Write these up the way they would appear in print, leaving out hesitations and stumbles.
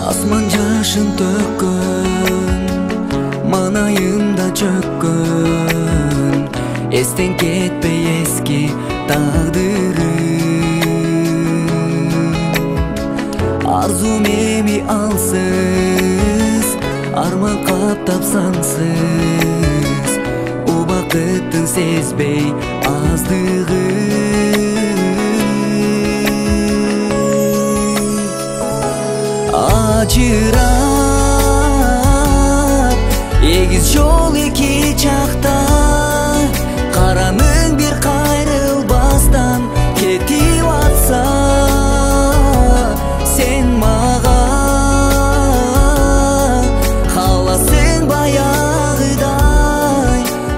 Asman жашын төккөн, манайымда чөккөн, эстен кетпей эски тагдырым. Арзум эми алсыз, арман каптап сансыз, убакыттын сезбей аздыгын. Ажырап, эгиз жол эки жакта, караның бир кайрылбастан кетип атса, сен мага каласың баягыдай,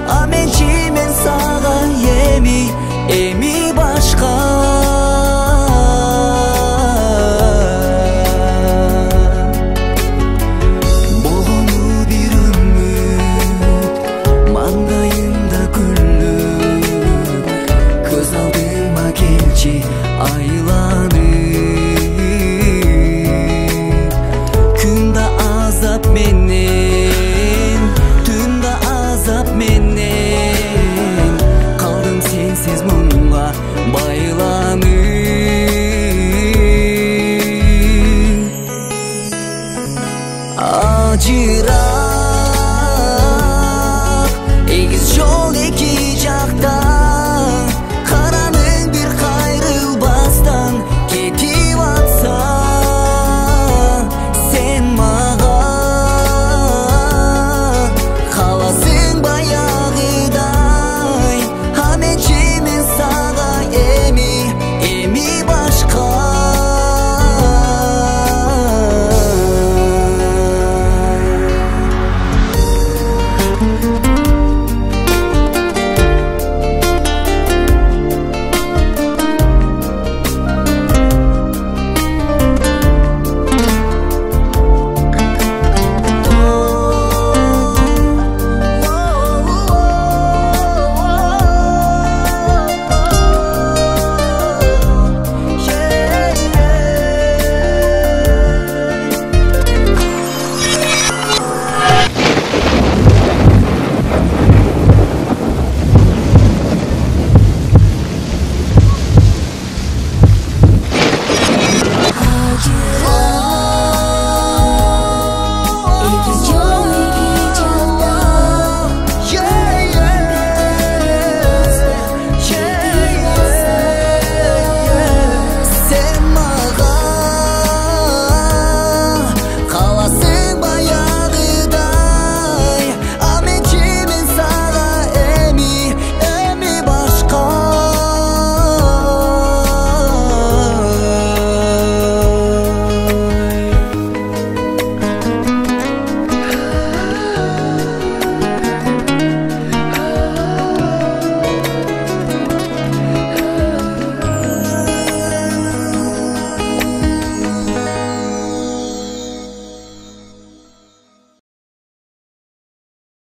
а мен сага эми башка. Айланып, күндө азап менен, түндө азап менен, калдым сенсиз муңга байланып. Ажырап